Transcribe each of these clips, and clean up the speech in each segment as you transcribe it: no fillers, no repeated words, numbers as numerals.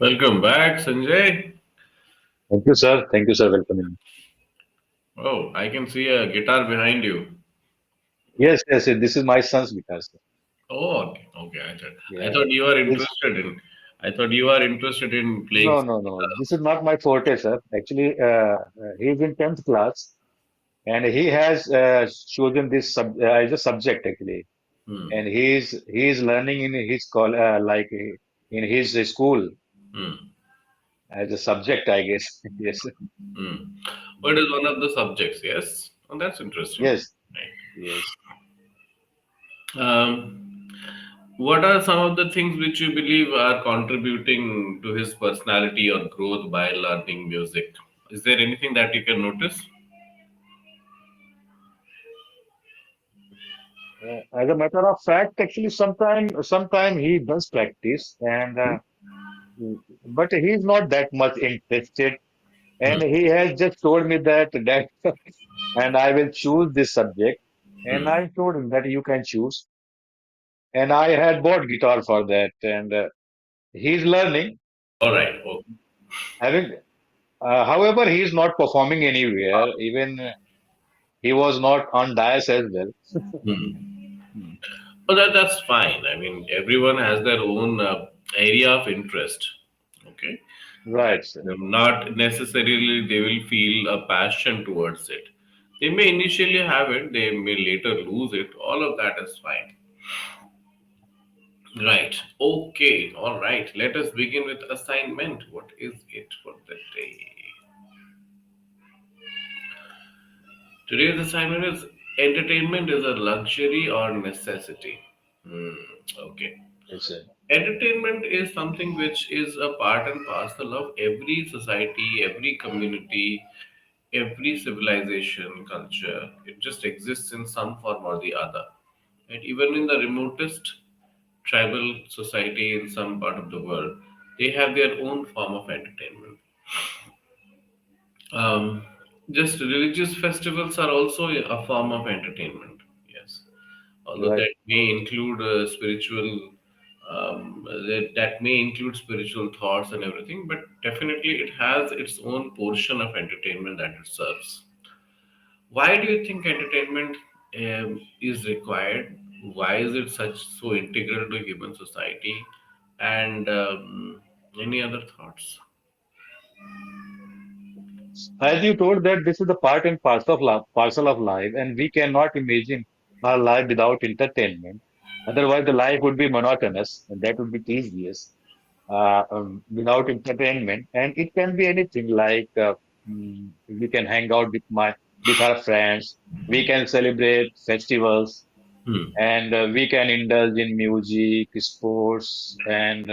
Welcome back, Sanjay. Thank you, sir. Thank you, sir. Welcoming me. Oh, I can see a guitar behind you. Yes, yes, yes, this is my son's guitar, sir. Oh, okay, okay. I Yeah. thought you are This, interested in. I thought you are interested in playing no, some no, no. This is guitars. not my forte, sir. Actually, he's in 10th class and he has chosen this as a subject, actually. Hmm. And he's learning in his in his school Hmm. as a subject, I guess. Yes. Hmm. What is one of the subjects? Yes. Oh, that's interesting. Yes. Yes. Right. What are some of the things which you believe are contributing to his personality or growth by learning music? Is there anything that you can notice? As a matter of fact, actually, sometime he does practice and but he's not that much interested. Hmm. And he has just told me that and I will choose this subject. And Hmm. I told him that you can choose. And I had bought guitar for that. And he's learning. All right. Oh. Having, however, he's not performing anywhere. Even he was not on dais as well. Hmm. Hmm. Well, that's fine. I mean, everyone has their own area of interest. Okay, Right, sir. not necessarily they will feel a passion towards it. They may initially have it. They may later lose it. All of that is fine. Right. Okay. All right. Let us begin with assignment. What is it for the day? Today's assignment is entertainment is a luxury or necessity. Hmm. Okay. Yes, sir. Entertainment is something which is a part and parcel of every society, every community, every civilization, culture. It just exists in some form or the other. And even in the remotest tribal society in some part of the world, they have their own form of entertainment. Um, just religious festivals are also a form of entertainment. Yes, although Right. that may include spiritual that may include spiritual thoughts and everything, but definitely it has its own portion of entertainment that it serves. Why do you think entertainment is required? Why is it such so integral to human society? And any other thoughts? As you told that this is the part and parcel of life, and we cannot imagine our life without entertainment. Otherwise, the life would be monotonous, and that would be tedious. Without entertainment, and it can be anything like we can hang out with our friends, we can celebrate festivals, Hmm. and we can indulge in music, sports, and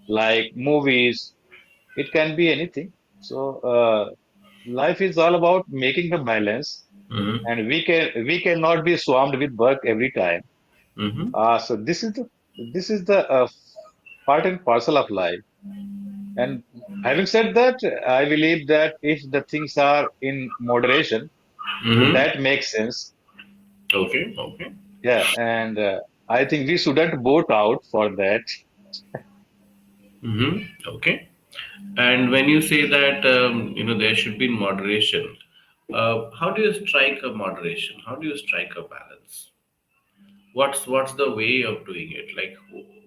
like movies. It can be anything. So life is all about making the balance, Hmm. and we cannot be swarmed with work every time. Hmm. So this is the part and parcel of life. And having said that, I believe that if the things are in moderation, so Hmm. that makes sense. Okay. Okay. Yeah, and I think we shouldn't vote out for that. Hmm. Okay. And when you say that there should be moderation, how do you strike a moderation? How do you strike a balance? What's the way of doing it? Like,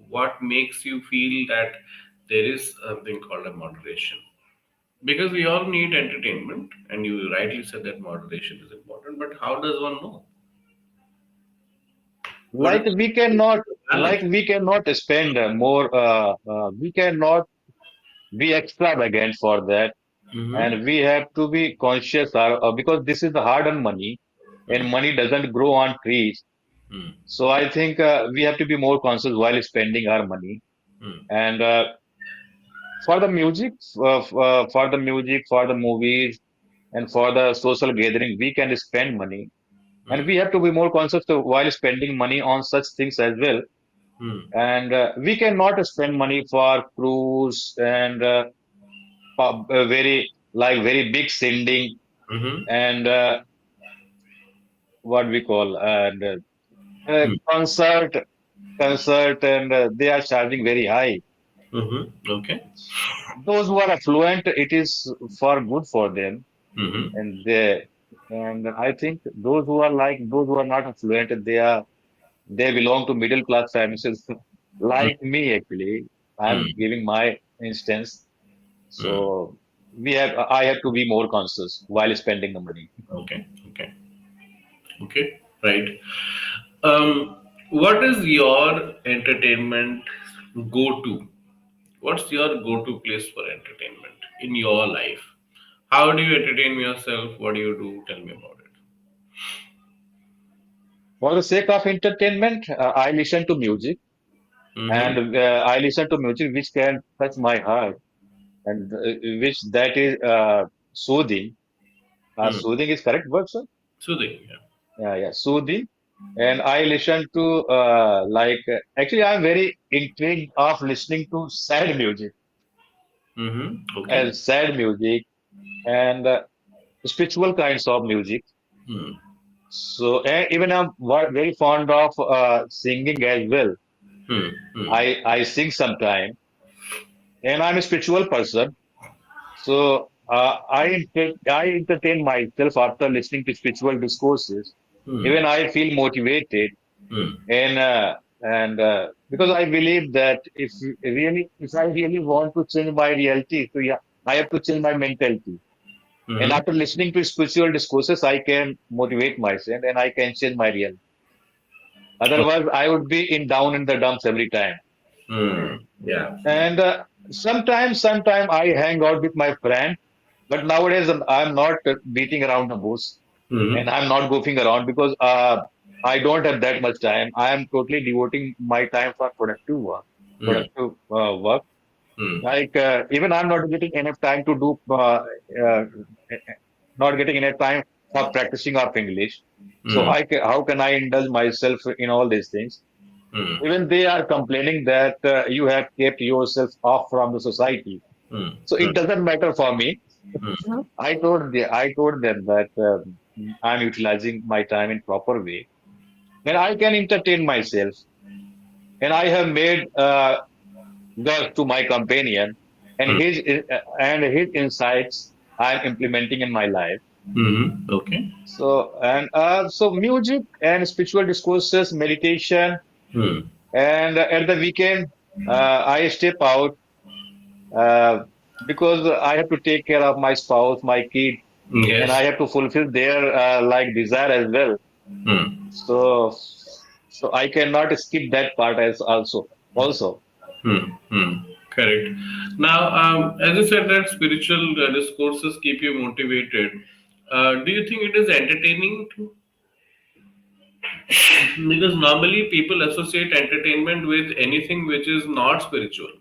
what makes you feel that there is something called a moderation? Because we all need entertainment, and you rightly said that moderation is important. But how does one know what is Like we cannot, the balance? we cannot spend more. We cannot be extravagant for that, Mm-hmm. and we have to be conscious because this is the hard-earned money, and Mm-hmm. money doesn't grow on trees. So I think we have to be more conscious while spending our money. And for the music, for the music, for the movies, and for the social gathering, we can spend money, and we have to be more conscious while spending money on such things as well. Mm-hmm. And we cannot spend money for cruise and very big sending Mm-hmm. and what we call and Mm-hmm. concert and they are charging very high. Mm-hmm. Okay. Those who are affluent, it is for good for them, Mm-hmm. and I think those who are not affluent, they belong to middle class families, like me actually. I'm Mm-hmm. giving my instance, so I have to be more conscious while spending the money. Okay. Okay. Okay. Right. Um, what is your entertainment go-to? What's your go-to place for entertainment in your life? How do you entertain yourself? What do you do? Tell me about it. For the sake of entertainment, I listen to music, Mm-hmm. and I listen to music which can touch my heart, and which that is soothing. Hmm. Soothing is correct word, sir? Soothing. Yeah. Yeah, soothing. And I listen to actually I'm very intrigued of listening to sad music Mm-hmm. Okay. and sad music and spiritual kinds of music. Hmm. So even I'm very fond of singing as well. Hmm. Hmm. I sing sometime, and I'm a spiritual person. So I entertain myself after listening to spiritual discourses. Hmm. Even I feel motivated, Hmm. and because I believe that if I really want to change my reality, so yeah, I have to change my mentality. And Mm-hmm. after listening to spiritual discourses, I can motivate myself and I can change my reality. Otherwise, I would be in down in the dumps every time. Hmm. Yeah. And sometime I hang out with my friend, but nowadays I'm not beating around the bush and Mm-hmm. I'm not goofing around because I don't have that much time. I am totally devoting my time for Hmm. productive work. Hmm. Like even I'm not getting enough time to do, not getting enough time for practicing of English. So Hmm. how can I indulge myself in all these things? Hmm. Even they are complaining that you have kept yourself off from the society. Hmm. So Hmm. it doesn't matter for me. Hmm. I told them that I'm utilizing my time in proper way, and I can entertain myself. And I have made Gus to my companion, and Hmm. his insights I'm implementing in my life. Mm-hmm. Okay. So music and spiritual discourses, meditation, Hmm. and at the weekend I step out uh, because I have to take care of my spouse, my kid, and I Yes. have to fulfill their desire as well. Hmm. So so I cannot skip that part as also. Hmm. Hmm. Correct. Now, as you said that spiritual discourses keep you motivated. Do you think it is entertaining too? Because normally people associate entertainment with anything which is not spiritual,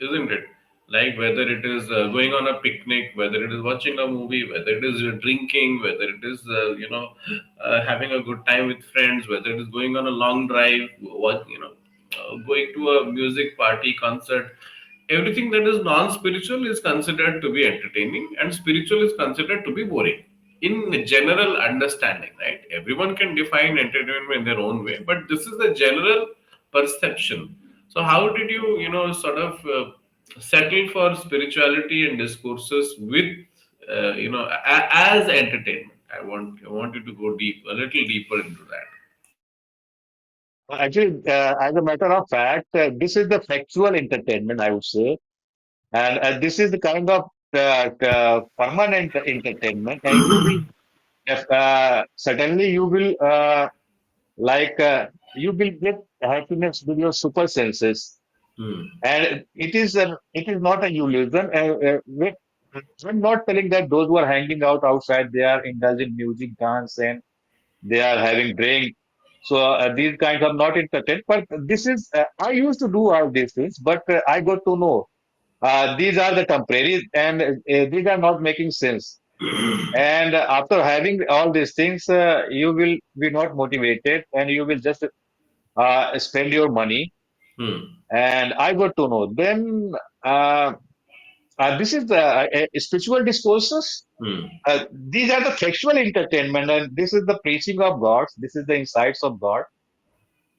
isn't it? Like whether it is going on a picnic, whether it is watching a movie, whether it is drinking, whether it is having a good time with friends, whether it is going on a long drive, what going to a music party, concert. Everything that is non-spiritual is considered to be entertaining, and spiritual is considered to be boring. In general understanding, right? Everyone can define entertainment in their own way, but this is the general perception. So how did you, sort of settle for spirituality and discourses with, as entertainment? I want you to go deep, a little deeper into that. Actually, as a matter of fact, this is the factual entertainment, I would say, and this is the kind of permanent entertainment, and you will certainly like you will get happiness with your super senses, Hmm. and it is not a illusion. I'm not telling that those who are hanging out outside they are indulging music, dance, and they are having drink. So these kinds are not entertained. But this is I used to do all these things, but I got to know these are the temporary, and these are not making sense. And after having all these things, you will be not motivated, and you will just spend your money. Hmm. And I got to know. Then uh, this is the spiritual discourses. Hmm. These are the factual entertainment, and this is the preaching of God. This is the insights of God,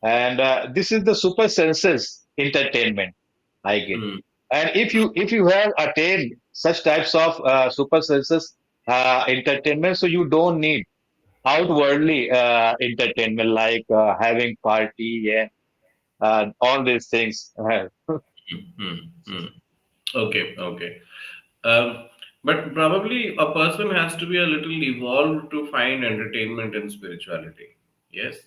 and this is the super senses entertainment. I get. Hmm. And if you have attained such types of super senses entertainment, so you don't need outwardly entertainment like having party and all these things. Hmm. Hmm. Okay, okay. Um, but probably a person has to be a little evolved to find entertainment in spirituality. Yes,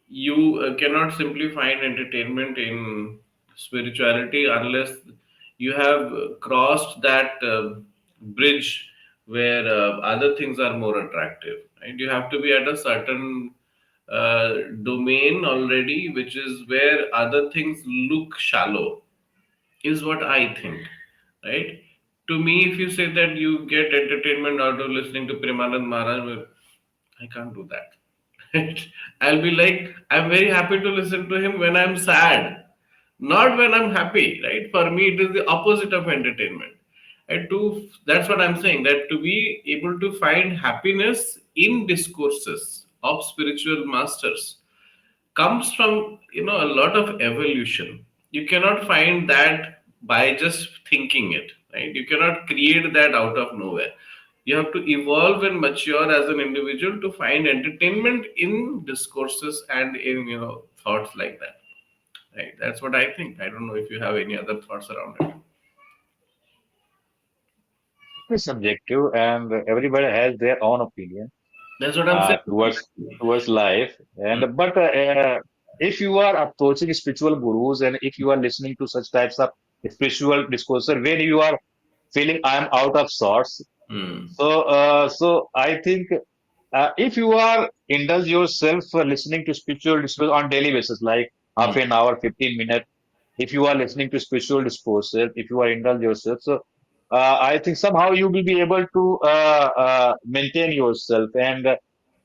you cannot simply find entertainment in spirituality unless you have crossed that bridge where other things are more attractive. Right? You have to be at a certain domain already, which is where other things look shallow, is what I think, right? To me, if you say that you get entertainment out of listening to Premanand Maharaj, well, I can't do that. Right? I'll be like, I'm very happy to listen to him when I'm sad, not when I'm happy, right? For me, it is the opposite of entertainment. And that's what I'm saying, that to be able to find happiness in discourses of spiritual masters comes from a lot of evolution. You cannot find that by just thinking it, right? You cannot create that out of nowhere. You have to evolve and mature as an individual to find entertainment in discourses and in thoughts like that, right? That's what I think. I don't know if you have any other thoughts around it. It's subjective, and everybody has their own opinion That's what I'm saying. towards life. Mm, And but if you are approaching spiritual gurus, and if you are listening to such types of spiritual discourses, when you are feeling I am out of sorts, mm, so I think if you are indulge yourself for listening to spiritual discourse on daily basis, like half mm, an hour, 15 minutes, if you are listening to spiritual discourses, if you are indulge yourself, so I think somehow you will be able to maintain yourself, and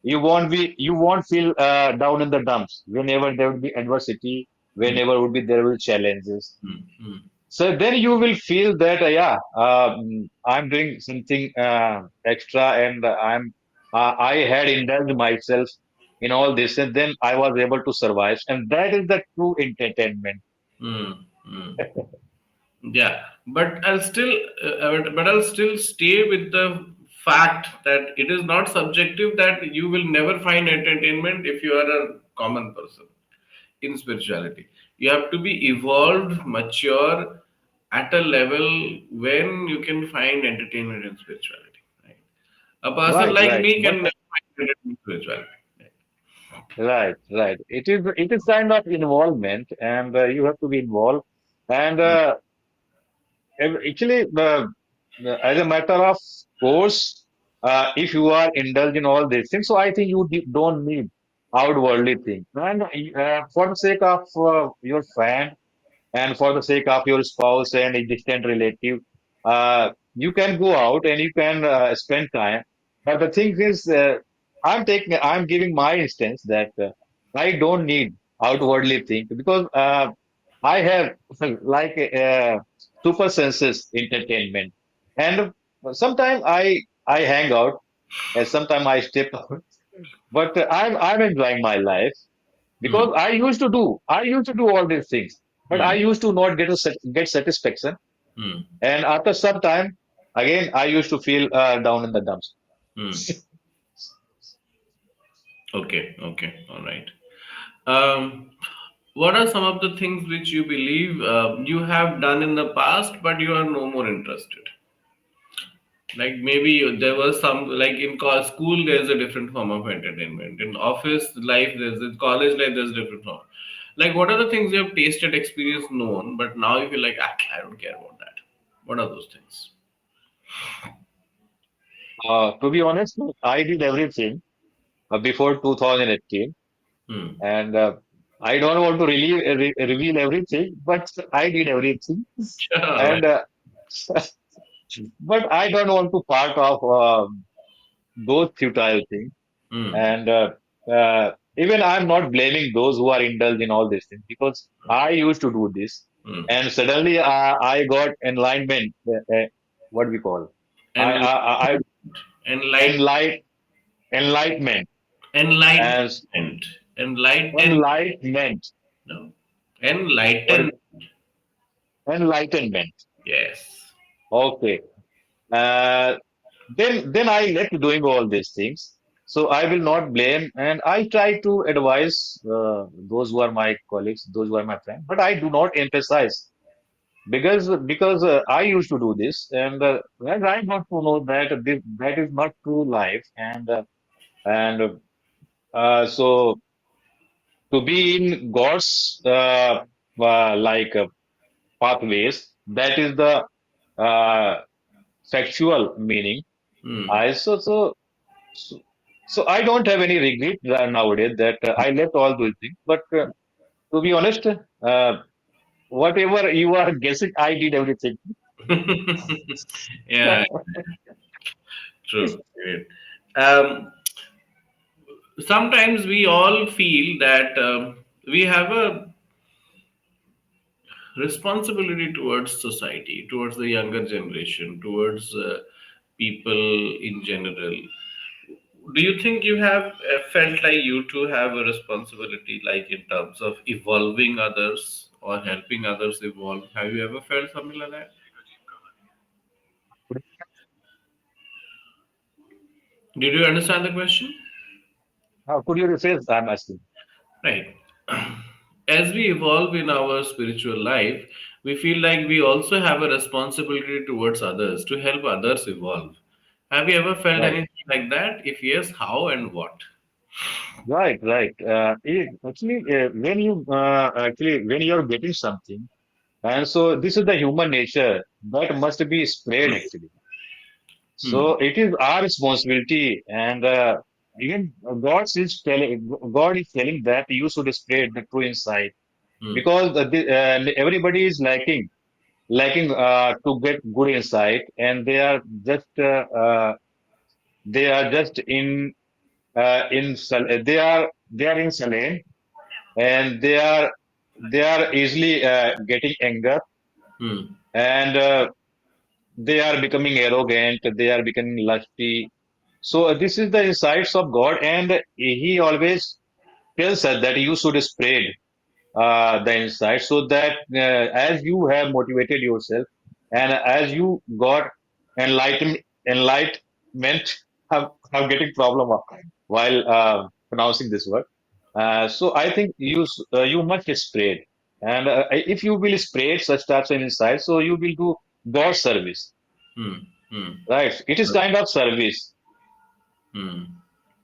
you won't feel down in the dumps whenever there will be adversity, mm, whenever would be there will challenges. mm, mm, So then you will feel that, yeah, I'm doing something extra, and I had indulged myself in all this, and then I was able to survive, and that is the true entertainment. mm, mm. Yeah, but I'll still stay with the fact that it is not subjective, that you will never find entertainment if you are a common person in spirituality. You have to be evolved, mature at a level when you can find entertainment in spirituality. Right? A person Right, like right. me But can never find entertainment in spirituality. Right? right, right. It is kind of involvement, and you have to be involved. And Mm, actually, as a matter of course, if you are indulged in all these things, so I think you don't need outwardly things. And for the sake of your friend, and for the sake of your spouse and a distant relative, you can go out and you can spend time. But the thing is, I'm giving my instance that I don't need outwardly think, because I have like super senses entertainment, and sometimes I hang out, and sometimes I step out. But I'm enjoying my life, mm, because I used to do all these things, but I mm, used to not get satisfaction, mm, and after some time, again I used to feel down in the dumps. mm. Okay, okay, all right. Um, what are some of the things which you believe you have done in the past, but you are no more interested? Like maybe there was some, like in school, there's a different form of entertainment. In office life, there's in college life, there's a different form. Like, what are the things you have tasted, experienced, known, but now you feel like, I don't care about that. What are those things? To be honest, I did everything before 2018, Hmm. and I don't want to reveal everything, but I did everything, All right. and but I don't want to part of those futile things. Hmm. And even I'm not blaming those who are indulged in all these things, because I used to do this, Hmm. and suddenly I got enlightenment. What we call And I enlight, enlight enlightenment as enlightenment, enlighten, enlightenment. no, What enlighten. enlightenment. Yes. Okay. Uh, then I let doing all these things. So I will not blame, and I try to advise those who are my colleagues, those who are my friends, but I do not emphasize because I used to do this, and when I got to know that that is not true life, and so to be in God's like pathways, that is the uh, factual meaning. Hmm. I so, so I don't have any regret nowadays that I left all those things. But to be honest, whatever you are guessing, I did everything. Yeah, true. Great. Um, Sometimes we all feel that we have a responsibility towards society, towards the younger generation, towards people in general. Do you think you have felt like you too have a responsibility, like in terms of evolving others or helping others evolve? Have you ever felt something like that? Did you understand the question? How could you rephrase? I'm asking. Right. As we evolve in our spiritual life, we feel like we also have a responsibility towards others to help others evolve. Have you ever felt Right, anything like that? If yes, how and what? right. Actually, when you're getting something, and so this is the human nature that must be spread actually. Hmm. So it is our responsibility, and even God is telling that you should spread the true insight Hmm. because everybody is lacking to get good insight, and they are just they are in Salem, and they are easily getting anger, Hmm. and they are becoming arrogant, they are becoming lusty. So this is the insights of God, and He always tells us that you should spread the insight so that as you have motivated yourself and as you got enlightenment, I'm getting problem while pronouncing this word. So I think you must spread, and if you will spread such types of insights, so you will do God service, Hmm. Hmm. right? It is kind of service. Hmm.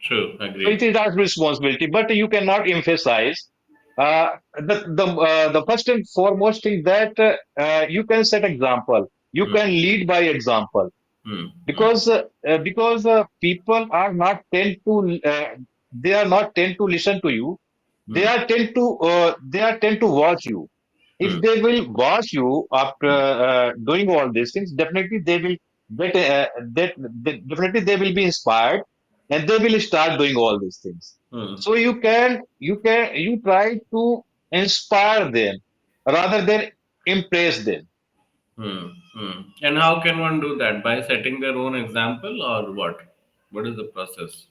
True. So it Agreed. is our responsibility, but you cannot emphasize the first and foremost thing that you can set example. You Hmm. can lead by example Hmm. Hmm. because people are not tend to they are not tend to listen to you. Hmm. They are tend to watch you. Hmm. If they will watch you after doing all these things, definitely they will get definitely they will be inspired, and they will start doing all these things. Hmm. So you try to inspire them rather than impress them. Hmm. Hmm. And how can one do that? By setting their own example or what? What is the process?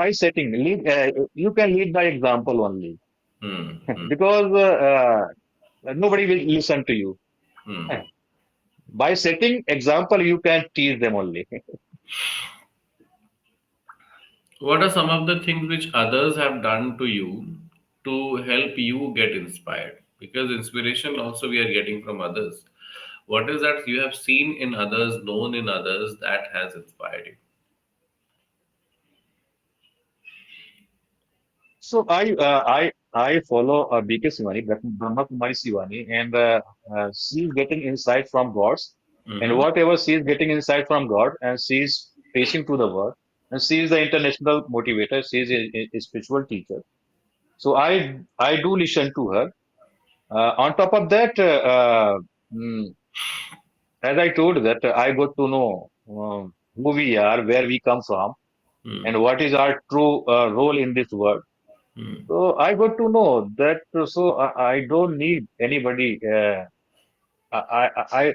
By setting lead, you can lead by example only Hmm. Hmm. because nobody will listen to you. Hmm. By setting example, you can teach them only. What are some of the things which others have done to you to help you get inspired? Because inspiration also we are getting from others. What is that you have seen in others, known in others that has inspired you? So I follow BK Sivani, Brahma Kumari Sivani, and she is getting insight from God's, and Mm-hmm. whatever she is getting insight from God, and she is preaching to the world, and she is the international motivator. She is a spiritual teacher. So I do listen to her. On top of that, mm, as I told that I got to know who we are, where we come from, and what is our true role in this world. Mm-hmm. So I got to know that. So I don't need anybody. I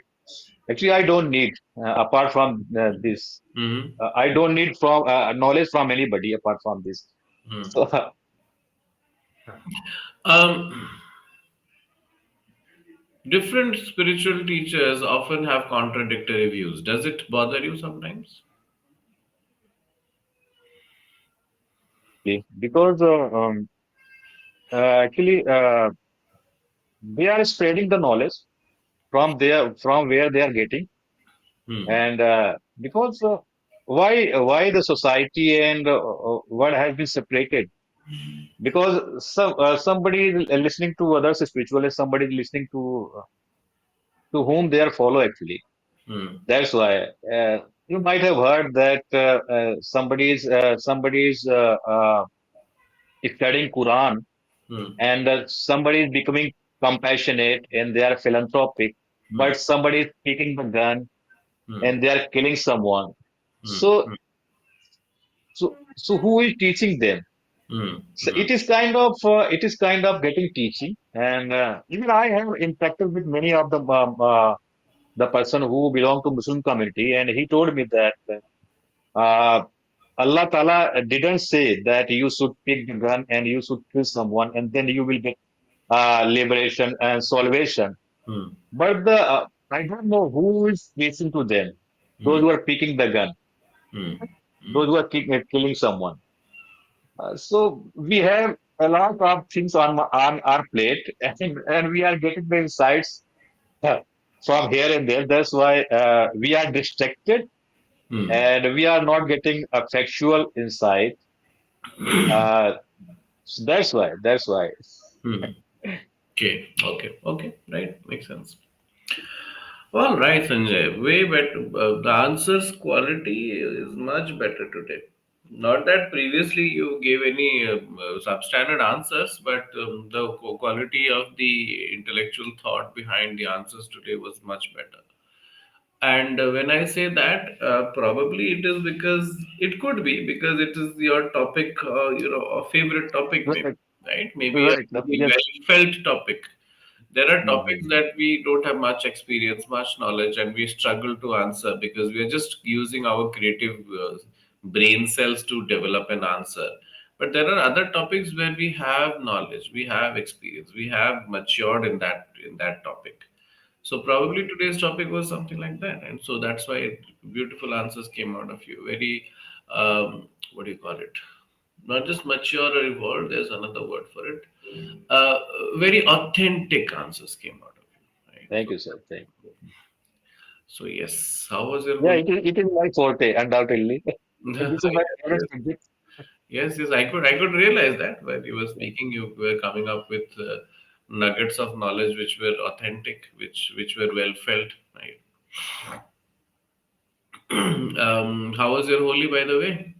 actually I don't need apart from this. Mm-hmm. I don't need from knowledge from anybody apart from this. So Um, Different spiritual teachers often have contradictory views. Does it bother you sometimes? Because actually they are spreading the knowledge from where they are getting, Hmm. and because why the society and what has been separated, because somebody is listening to others spiritualists, somebody is listening to whom they are follow actually. Hmm. That's why you might have heard that somebody is studying Quran, Hmm. and somebody is becoming compassionate and they are philanthropic, Hmm. but somebody is taking the gun Hmm. and they are killing someone. Hmm. So, so who is teaching them? Hmm. So Hmm. it is kind of getting teaching, and even I have interacted with many of the person who belong to Muslim community, and he told me that uh, Allah Ta'ala didn't say that you should pick the gun and you should kill someone and then you will get liberation and salvation. Hmm. But I don't know who is preaching to them. Those Hmm. who are picking the gun, Hmm. those who are killing someone. So we have a lot of things on our plate, and we are getting the insights uh, from here and there. That's why we are distracted Hmm. and we are not getting a factual insight. Uh, so that's why. That's why. Hmm. Okay. Okay. Okay. Right. Makes sense. All right, Sanjay. Way better. The answers quality is much better today. Not that previously you gave any substandard answers, but the quality of the intellectual thought behind the answers today was much better. And when I say that, probably it is because it could be because it is your topic, a favorite topic, maybe, Right. right? Maybe a Right. very Yes. well felt topic. There are topics Mhm. that we don't have much experience, much knowledge, and we struggle to answer because we are just using our creative brain cells to develop an answer. But there are other topics where we have knowledge, we have experience, we have matured in that topic. So probably today's topic was something like that, and so that's why beautiful answers came out of you. Very, what do you call it? Not just mature or evolved. There's another word for it. Uh, Very authentic answers came out of you, right? Thank So, you, sir. Thank you. so yes. How was your Yeah, whole? it is my forte, undoubtedly. This is my favorite Yes, subject. yes, yes. I could realize that when you were Yeah. speaking, you were coming up with nuggets of knowledge which were authentic, which were well felt, right? How was your Holi, by the way?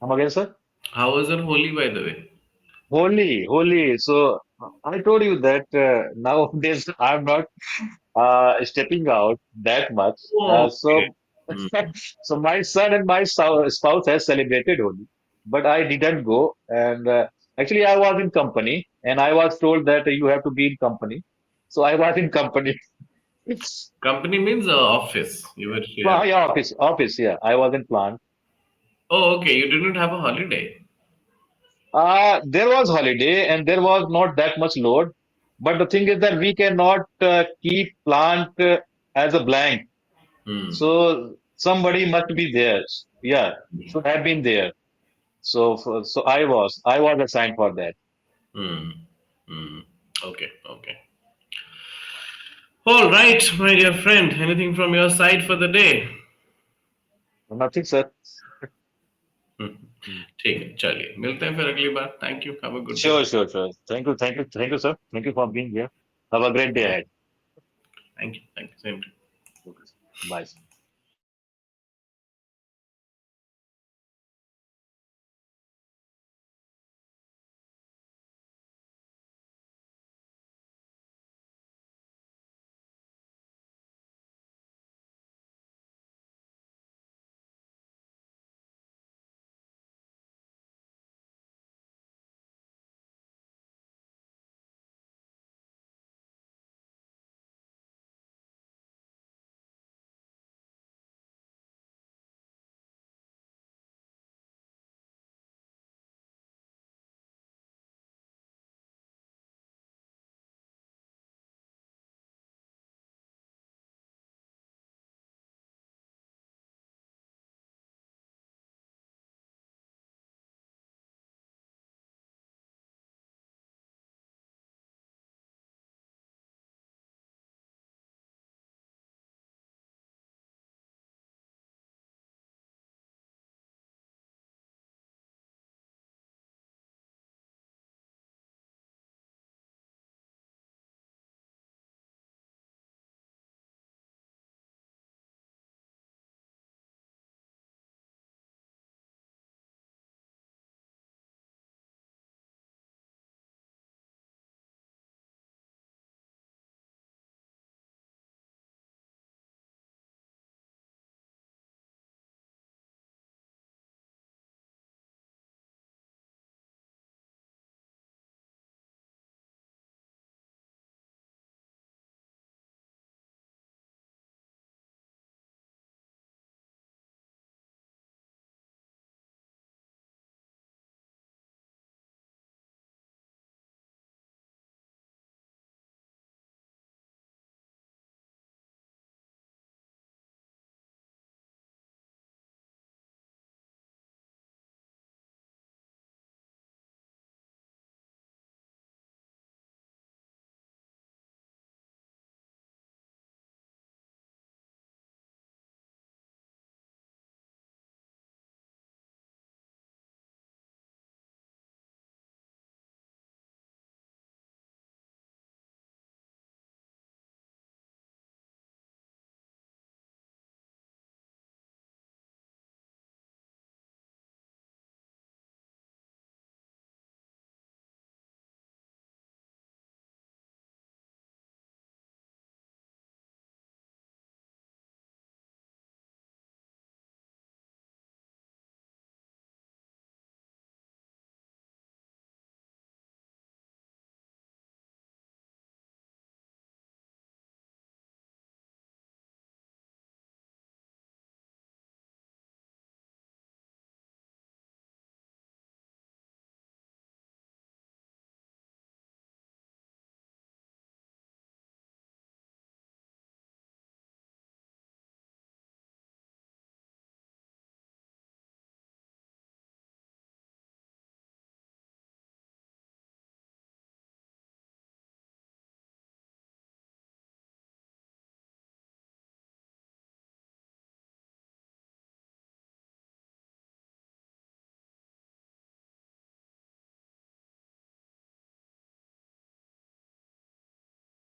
Come again, sir? How was your Holi, by the way? Holy, holy. So I told you that nowadays I'm not stepping out that much. Oh, okay. So, Hmm. so my son and my spouse has celebrated Holi, but I didn't go. And actually, I was in company, and I was told that you have to be in company. So I was in company. It's Company means office. You were here. yeah, office. Yeah, I was in plant. Oh, okay. You didn't have a holiday. There was holiday, and there was not that much load. But the thing is that we cannot keep plant as a blank. Hmm. So somebody must be there. Yeah, should have been there. So I was assigned for that. Hmm. Hmm. Okay. Okay. All right, my dear friend. Anything from your side for the day? Nothing, sir. Hmm. Mm. ठीक है चलिए मिलते हैं फिर अगली बार thank you have a good day Sure. Thank you, sir. Thank you for being here. Have a great day ahead. Thank you same Okay. Bye.